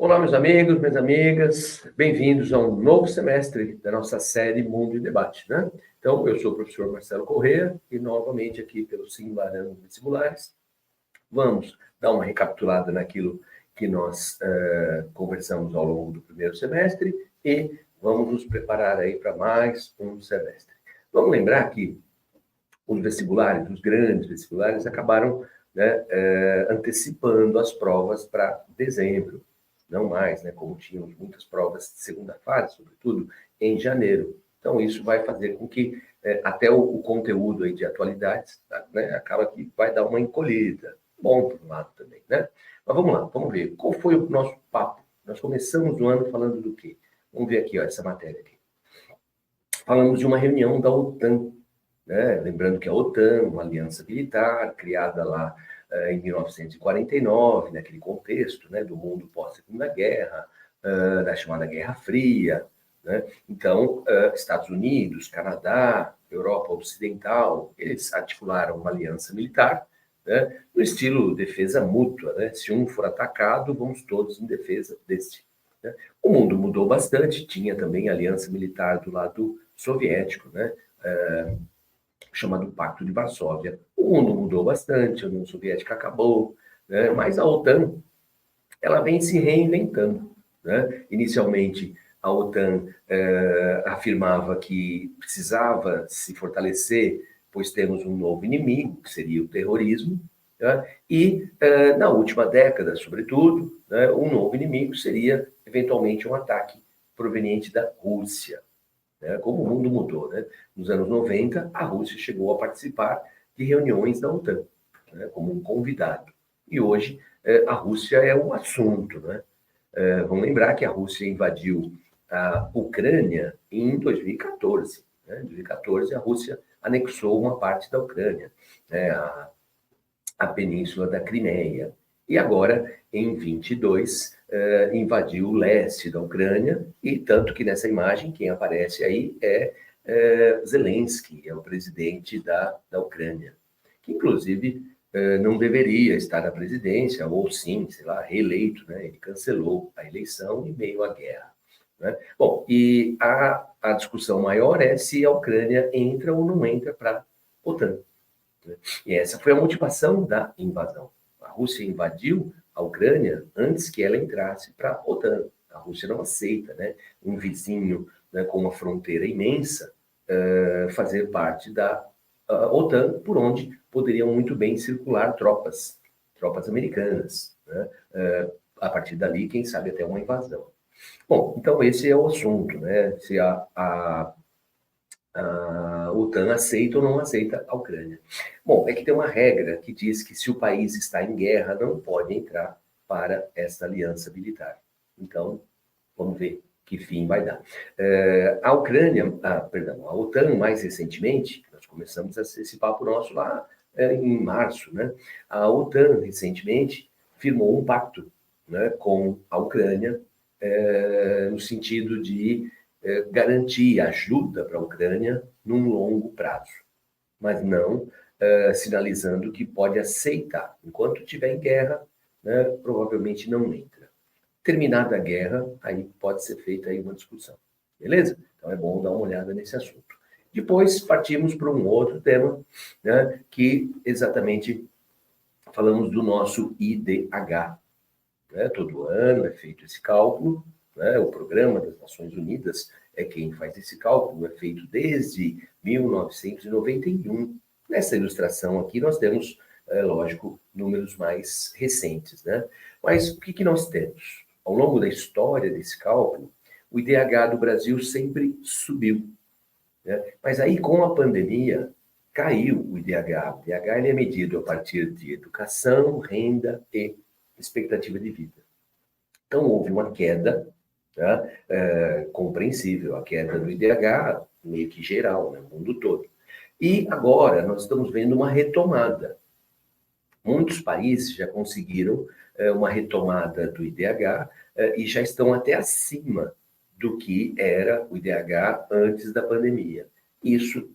Olá, meus amigos, minhas amigas, bem-vindos a um novo semestre da nossa série Mundo em Debate, né? Então, eu sou o professor Marcelo Corrêa e novamente aqui pelo Simbarão Vestibulares, vamos dar uma recapitulada naquilo que nós conversamos ao longo do primeiro semestre e vamos nos preparar aí para mais um semestre. Vamos lembrar que os vestibulares, os grandes vestibulares, acabaram, né, antecipando as provas para dezembro. Não mais, né, como tínhamos muitas provas de segunda fase, sobretudo em janeiro. Então, isso vai fazer com que até o conteúdo aí de atualidades, né, acaba que vai dar uma encolhida. Bom, por um lado também, né? Mas vamos lá, vamos ver. Qual foi o nosso papo? Nós começamos o ano falando do quê? Vamos ver aqui, ó, essa matéria aqui. Falamos de uma reunião da OTAN, né? Lembrando que a OTAN, uma aliança militar, criada lá em 1949, naquele contexto, né, do mundo pós-Segunda Guerra, da chamada Guerra Fria, né? Então, Estados Unidos, Canadá, Europa Ocidental, eles articularam uma aliança militar, né, no estilo defesa mútua, né? Se um for atacado, vamos todos em defesa deste. Né? O mundo mudou bastante, tinha também aliança militar do lado soviético, né? Chamado Pacto de Varsóvia. O mundo mudou bastante, a União Soviética acabou, né? Mas a OTAN, ela vem se reinventando, né? Inicialmente, a OTAN afirmava que precisava se fortalecer, pois temos um novo inimigo, que seria o terrorismo, né? E na última década, sobretudo, né, um novo inimigo seria, eventualmente, um ataque proveniente da Rússia. Né? Como o mundo mudou, né? Nos anos 90, a Rússia chegou a participar de reuniões da OTAN, né, como um convidado. E hoje, a Rússia é um assunto, né? Vamos lembrar que a Rússia invadiu a Ucrânia em 2014. Né? Em 2014, a Rússia anexou uma parte da Ucrânia, né? A península da Crimeia. E agora, em 22, invadiu o leste da Ucrânia, e tanto que nessa imagem, quem aparece aí é Zelensky, é o presidente da Ucrânia, que inclusive não deveria estar na presidência, ou sim, sei lá, reeleito, né? Ele cancelou a eleição em meio à guerra. Né? Bom, e a discussão maior é se a Ucrânia entra ou não entra para a OTAN. E essa foi a motivação da invasão. A Rússia invadiu a Ucrânia antes que ela entrasse para a OTAN. A Rússia não aceita, né, um vizinho, né, com uma fronteira imensa fazer parte da OTAN, por onde poderiam muito bem circular tropas americanas. Né? A partir dali, quem sabe até uma invasão. Bom, então esse é o assunto, né? Se a OTAN aceita ou não aceita a Ucrânia. Bom, é que tem uma regra que diz que se o país está em guerra, não pode entrar para essa aliança militar. Então, vamos ver que fim vai dar. A OTAN, mais recentemente, nós começamos esse papo nosso lá em março, né? A OTAN, recentemente, firmou um pacto, né, com a Ucrânia, no sentido de garantir ajuda para a Ucrânia num longo prazo, mas não sinalizando que pode aceitar. Enquanto estiver em guerra, né, provavelmente não entra. Terminada a guerra, aí pode ser feita aí uma discussão. Beleza? Então é bom dar uma olhada nesse assunto. Depois partimos para um outro tema, né, que exatamente falamos do nosso IDH. Né? Todo ano é feito esse cálculo, né? O Programa das Nações Unidas é quem faz esse cálculo, é feito desde 1991. Nessa ilustração aqui nós temos, lógico, números mais recentes, né? Mas o que nós temos? Ao longo da história desse cálculo, o IDH do Brasil sempre subiu, né? Mas aí, com a pandemia, caiu o IDH. O IDH ele é medido a partir de educação, renda e expectativa de vida. Então, houve uma queda, tá? Compreensível, a queda do IDH, meio que geral, né, no mundo todo. E agora nós estamos vendo uma retomada. Muitos países já conseguiram uma retomada do IDH e já estão até acima do que era o IDH antes da pandemia. Isso,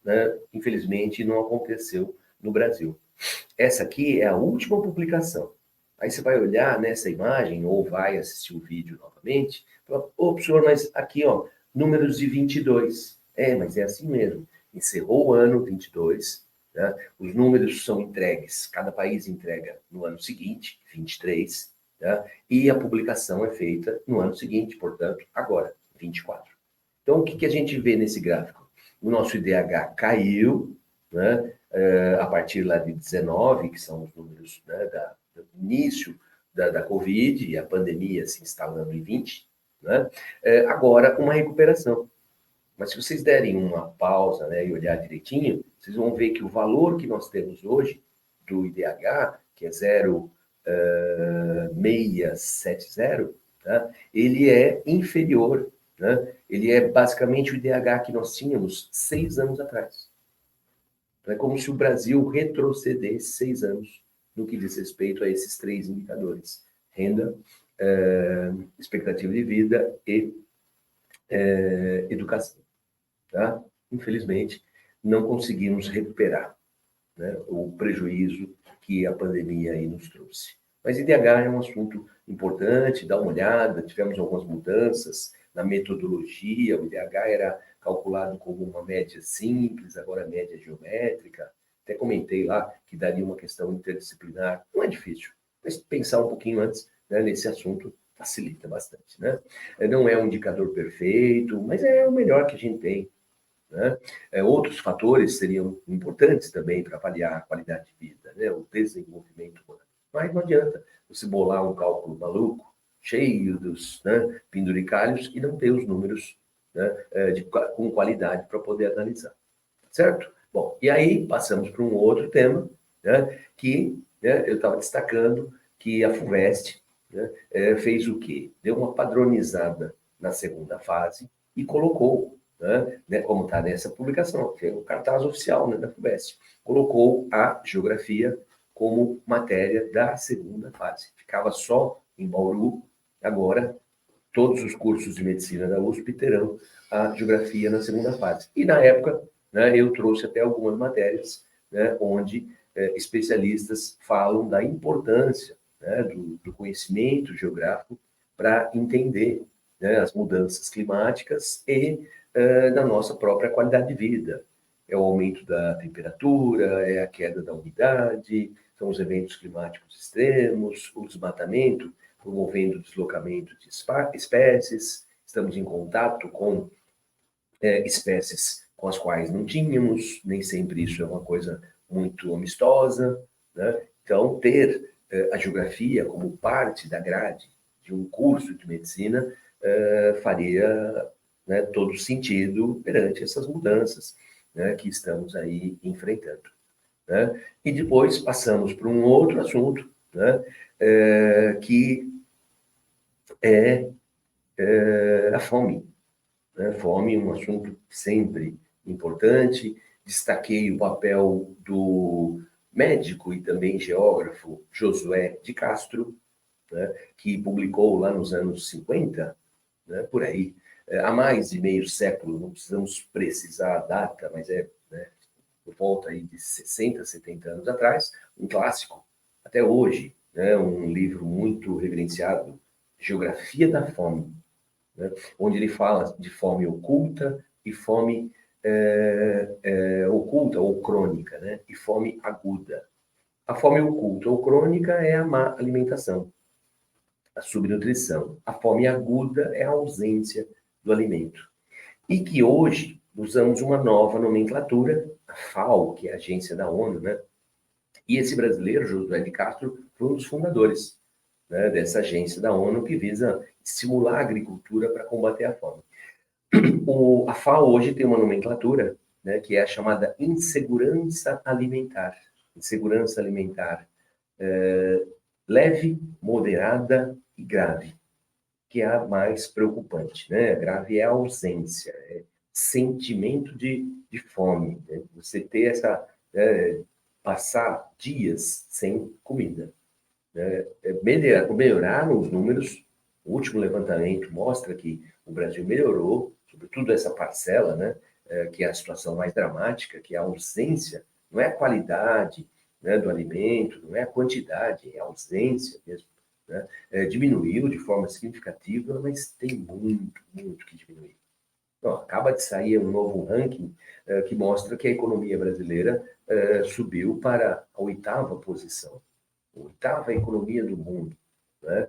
né, infelizmente, não aconteceu no Brasil. Essa aqui é a última publicação. Aí você vai olhar nessa imagem ou vai assistir o vídeo novamente, fala, ô, professor, mas aqui, ó, números de 22. Mas é assim mesmo. Encerrou o ano 22, né? Os números são entregues, cada país entrega no ano seguinte, 23, né? E a publicação é feita no ano seguinte, portanto, agora, 24. Então, o que a gente vê nesse gráfico? O nosso IDH caiu, né? A partir lá de 19, que são os números, né, do início da Covid e a pandemia se instalando em 20, né? Agora, uma recuperação. Mas se vocês derem uma pausa, né, e olhar direitinho, vocês vão ver que o valor que nós temos hoje do IDH, que é 0,670, tá? Ele é inferior, né? Ele é basicamente o IDH que nós tínhamos 6 anos atrás. Então, é como se o Brasil retrocedesse 6 anos no que diz respeito a esses 3 indicadores: renda, expectativa de vida e educação. Tá? Infelizmente, não conseguimos recuperar, né, o prejuízo que a pandemia aí nos trouxe. Mas IDH é um assunto importante, dá uma olhada, tivemos algumas mudanças na metodologia, o IDH era calculado como uma média simples, agora é média geométrica. Até comentei lá que daria uma questão interdisciplinar. Não é difícil, mas pensar um pouquinho antes, né, nesse assunto facilita bastante, né? Não é um indicador perfeito, mas é o melhor que a gente tem, né? Outros fatores seriam importantes também para avaliar a qualidade de vida, né? O desenvolvimento humano. Mas não adianta você bolar um cálculo maluco, cheio dos, né, penduricalhos, e não ter os números, né, com qualidade para poder analisar. Certo? Bom, e aí passamos para um outro tema, né, que, né, eu estava destacando que a FUVEST, né, fez o quê? Deu uma padronizada na segunda fase e colocou, né, como está nessa publicação, que é o cartaz oficial, né, da FUVEST, colocou a geografia como matéria da segunda fase. Ficava só em Bauru, agora todos os cursos de medicina da USP terão a geografia na segunda fase. E na época, né, eu trouxe até algumas matérias, né, onde especialistas falam da importância, né, do conhecimento geográfico para entender, né, as mudanças climáticas e da nossa própria qualidade de vida. É o aumento da temperatura, é a queda da umidade, são os eventos climáticos extremos, o desmatamento, promovendo o deslocamento de espécies, estamos em contato com espécies com as quais não tínhamos, nem sempre isso é uma coisa muito amistosa, né? Então, ter a geografia como parte da grade de um curso de medicina faria, né, todo sentido perante essas mudanças, né, que estamos aí enfrentando, né? E depois passamos para um outro assunto, né, que é a fome. Né? Fome, um assunto sempre importante. Destaquei o papel do médico e também geógrafo Josué de Castro, né, que publicou lá nos anos 50, né, por aí, há mais de meio século, não precisamos precisar a data, mas né, por volta aí de 60, 70 anos atrás, um clássico, até hoje, né, um livro muito reverenciado, Geografia da Fome, né, onde ele fala de fome oculta e fome oculta ou crônica, né, e fome aguda. A fome oculta ou crônica é a má alimentação, a subnutrição. A fome aguda é a ausência do alimento. E que hoje usamos uma nova nomenclatura, a FAO, que é a agência da ONU, né? E esse brasileiro, Josué de Castro, foi um dos fundadores, né, dessa agência da ONU que visa estimular a agricultura para combater a fome. A FAO hoje tem uma nomenclatura, né, que é a chamada insegurança alimentar. Insegurança alimentar leve, moderada e grave, que é a mais preocupante, né? Grave é a ausência, é sentimento de fome, né? Você ter essa, passar dias sem comida, né? Melhorar os números, o último levantamento mostra que o Brasil melhorou, sobretudo essa parcela, né? Que é a situação mais dramática, que é a ausência, não é a qualidade, né, do alimento, não é a quantidade, é a ausência mesmo, né? Diminuiu de forma significativa, mas tem muito, muito que diminuir. Então, acaba de sair um novo ranking que mostra que a economia brasileira subiu para a 8ª posição, a 8ª economia do mundo, né?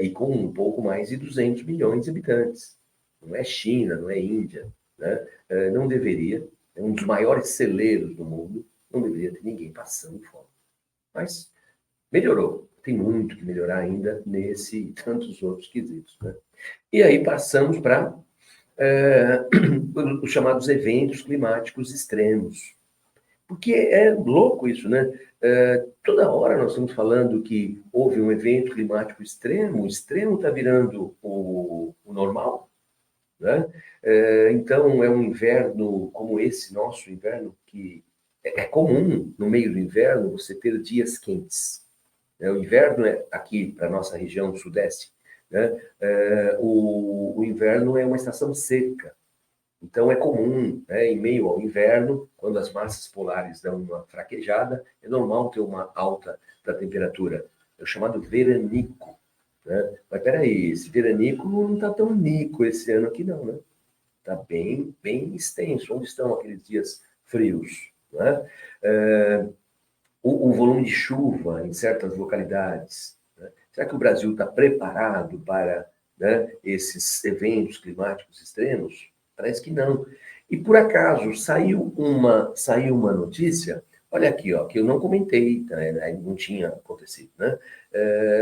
E com um pouco mais de 200 milhões de habitantes. Não é China, não é Índia, né? Não deveria, é um dos maiores celeiros do mundo, não deveria ter ninguém passando fome. Mas melhorou, tem muito que melhorar ainda nesse e tantos outros quesitos, né? E aí passamos para os chamados eventos climáticos extremos. Porque é louco isso, né? Toda hora nós estamos falando que houve um evento climático extremo, o extremo está virando o normal, né? Então, é um inverno como esse nosso inverno, que é comum, no meio do inverno, você ter dias quentes. O inverno é aqui, para a nossa região do Sudeste, né? O inverno é uma estação seca. Então, é comum, né, em meio ao inverno, quando as massas polares dão uma fraquejada, é normal ter uma alta da temperatura. É o chamado veranico. Né? Mas peraí, esse veranico não está tão nico esse ano aqui, não, né? Está bem, bem extenso. Onde estão aqueles dias frios? Né? O volume de chuva em certas localidades. Né? Será que o Brasil está preparado para, né, esses eventos climáticos extremos? Parece que não. E por acaso saiu uma notícia, olha aqui, ó, que eu não comentei, né, não tinha acontecido, né?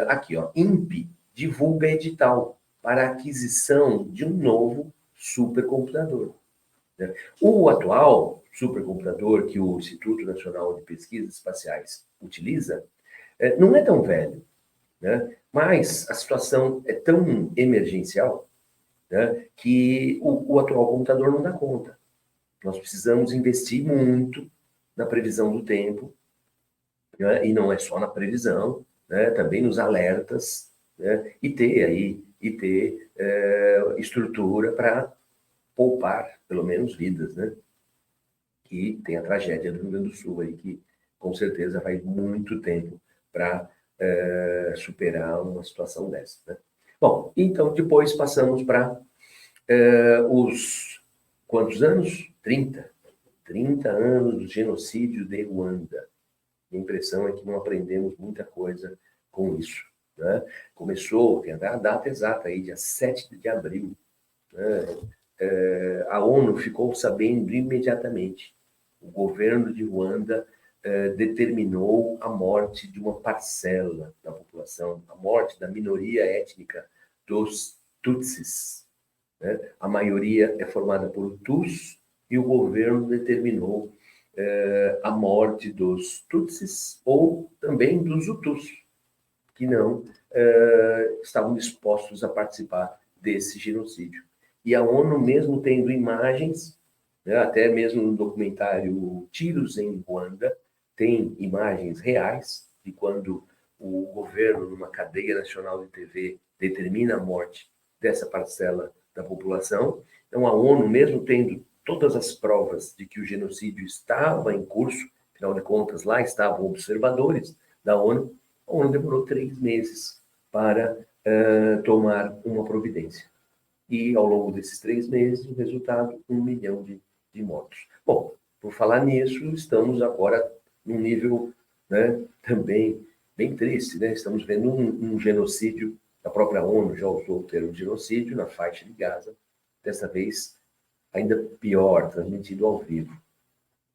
Aqui, ó, INPE divulga edital para aquisição de um novo supercomputador. Né? O atual supercomputador que o Instituto Nacional de Pesquisas Espaciais utiliza não é tão velho, né? Mas a situação é tão emergencial, né, que o atual computador não dá conta. Nós precisamos investir muito na previsão do tempo, né, e não é só na previsão, né, também nos alertas, né, e ter estrutura para poupar, pelo menos, vidas, né? Que tem a tragédia do Rio Grande do Sul aí, que com certeza vai muito tempo para superar uma situação dessa, né? Bom, então depois passamos para os quantos anos? 30 anos do genocídio de Ruanda. A impressão é que não aprendemos muita coisa com isso, né? Começou, tem a data exata aí, dia 7 de abril, né? A ONU ficou sabendo imediatamente. O governo de Ruanda determinou a morte de uma parcela da população, a morte da minoria étnica dos Tutsis, né? A maioria é formada por Hutus e o governo determinou a morte dos Tutsis ou também dos Hutus, que não estavam dispostos a participar desse genocídio. E a ONU, mesmo tendo imagens, né, até mesmo no documentário Tiros em Ruanda, tem imagens reais de quando o governo, numa cadeia nacional de TV, determina a morte dessa parcela da população. Então, a ONU, mesmo tendo todas as provas de que o genocídio estava em curso, afinal de contas, lá estavam observadores da ONU, a ONU demorou 3 meses para tomar uma providência. E, ao longo desses 3 meses, o resultado, 1 milhão de mortos. Bom, por falar nisso, estamos agora num nível, né, também bem triste, né? Estamos vendo um genocídio, a própria ONU já usou o termo genocídio na faixa de Gaza, dessa vez ainda pior, transmitido ao vivo.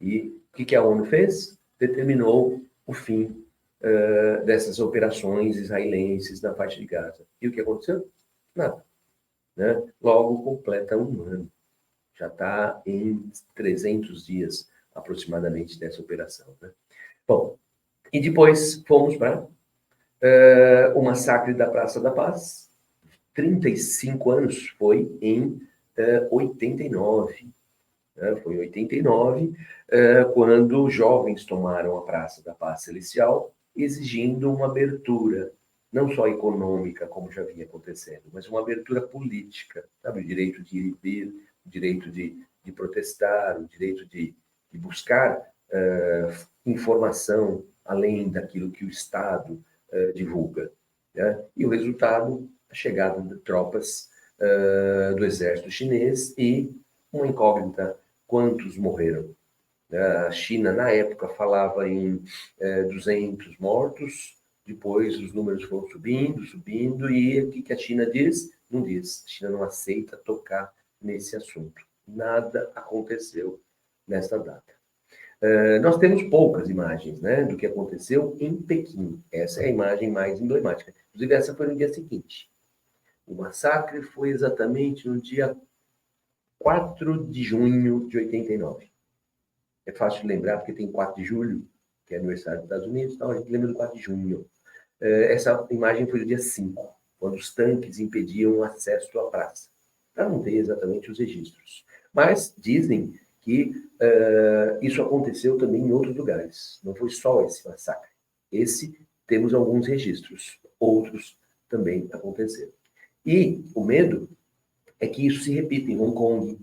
E o que a ONU fez? Determinou o fim dessas operações israelenses na faixa de Gaza. E o que aconteceu? Nada. Né? Logo completa um ano. Já está em 300 dias aproximadamente dessa operação. Né? Bom, e depois fomos para o massacre da Praça da Paz. 35 anos foi em 89. Né? Foi em 89, quando jovens tomaram a Praça da Paz Celestial, exigindo uma abertura, não só econômica, como já vinha acontecendo, mas uma abertura política, sabe? O direito de ir e vir, o direito de protestar, o direito de buscar informação além daquilo que o Estado divulga. Né? E o resultado, a chegada de tropas do exército chinês e uma incógnita, quantos morreram? A China, na época, falava em 200 mortos, depois os números foram subindo, subindo, e o que a China diz? Não diz. A China não aceita tocar nesse assunto. Nada aconteceu nessa data. Nós temos poucas imagens, né, do que aconteceu em Pequim. Essa é a imagem mais emblemática. Inclusive, essa foi no dia seguinte. O massacre foi exatamente no dia 4 de junho de 89. É fácil de lembrar, porque tem 4 de julho, que é aniversário dos Estados Unidos, então a gente lembra do 4 de junho. Essa imagem foi do dia 5, quando os tanques impediam o acesso à praça, para não ter exatamente os registros. Mas dizem que isso aconteceu também em outros lugares, não foi só esse massacre. Esse, temos alguns registros, outros também aconteceram. E o medo é que isso se repita em Hong Kong,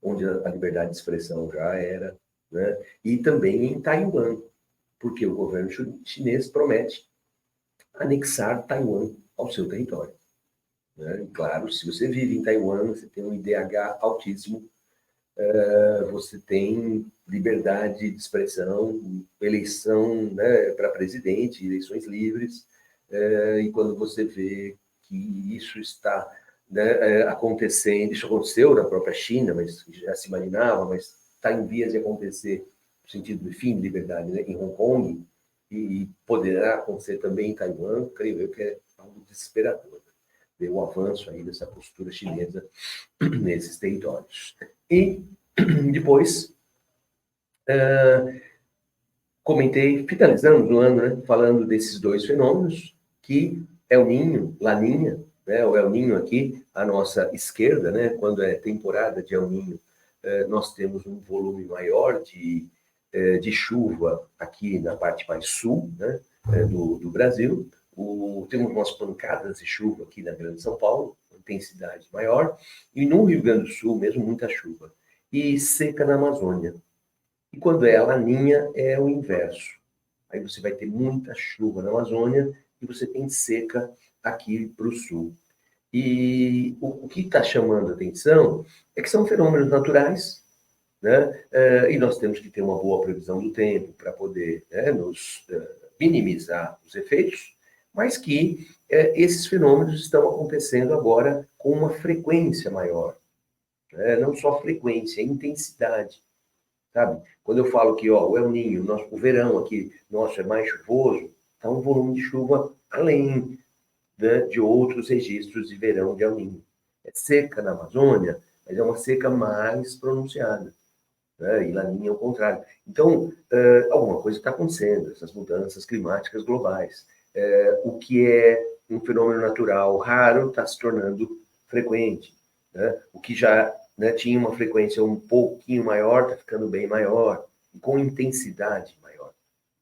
onde a liberdade de expressão já era, né? E também em Taiwan, porque o governo chinês promete anexar Taiwan ao seu território. Né? E claro, se você vive em Taiwan, você tem um IDH altíssimo, você tem liberdade de expressão, eleição, né, para presidente, eleições livres, e quando você vê que isso está, né, acontecendo, isso aconteceu na própria China, mas já se imaginava, mas está em vias de acontecer, no sentido de fim de liberdade, né, em Hong Kong, e poderá acontecer também em Taiwan, creio eu que é algo desesperador, ver o avanço aí dessa postura chinesa nesses territórios. E depois, comentei, finalizamos o ano, né, falando desses dois fenômenos, que El Niño, Laninha, né, o El Niño aqui, à nossa esquerda, né, quando é temporada de El Niño, nós temos um volume maior de chuva aqui na parte mais sul, né, do Brasil. Temos umas pancadas de chuva aqui na Grande São Paulo, intensidade maior, e no Rio Grande do Sul mesmo muita chuva. E seca na Amazônia. E quando é a laninha, é o inverso. Aí você vai ter muita chuva na Amazônia e você tem seca aqui para o sul. E o que está chamando a atenção é que são fenômenos naturais, né? E nós temos que ter uma boa previsão do tempo para poder, né, nos minimizar os efeitos, mas que esses fenômenos estão acontecendo agora com uma frequência maior. Né? Não só frequência, intensidade. Sabe? Quando eu falo que o El Niño, o verão aqui, nosso, é mais chuvoso, está um volume de chuva além, né, de outros registros de verão de El Niño. É seca na Amazônia, mas é uma seca mais pronunciada. Né? E Laninha é o contrário. Então, alguma coisa está acontecendo, essas mudanças climáticas globais. O que é um fenômeno natural raro está se tornando frequente. Né? O que já, né, tinha uma frequência um pouquinho maior, está ficando bem maior, e com intensidade maior.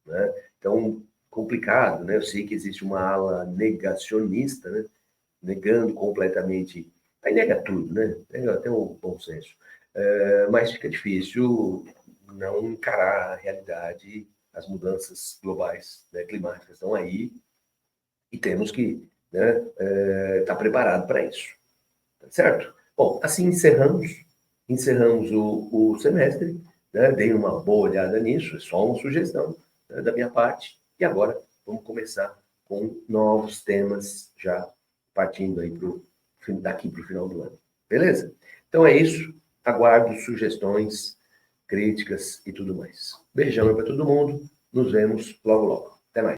Né? Então, complicado, né? Eu sei que existe uma ala negacionista, né, negando completamente, aí nega tudo, né? Nega até o bom senso. Mas fica difícil não encarar a realidade, as mudanças globais, né, climáticas estão aí, e temos que, né, estar preparado para isso. Tá certo? Bom, assim encerramos o semestre, né? Dei uma boa olhada nisso, é só uma sugestão, né, da minha parte, e agora vamos começar com novos temas, já partindo aí daqui para o final do ano. Beleza? Então é isso, aguardo sugestões, críticas e tudo mais. Beijão para todo mundo, nos vemos logo logo.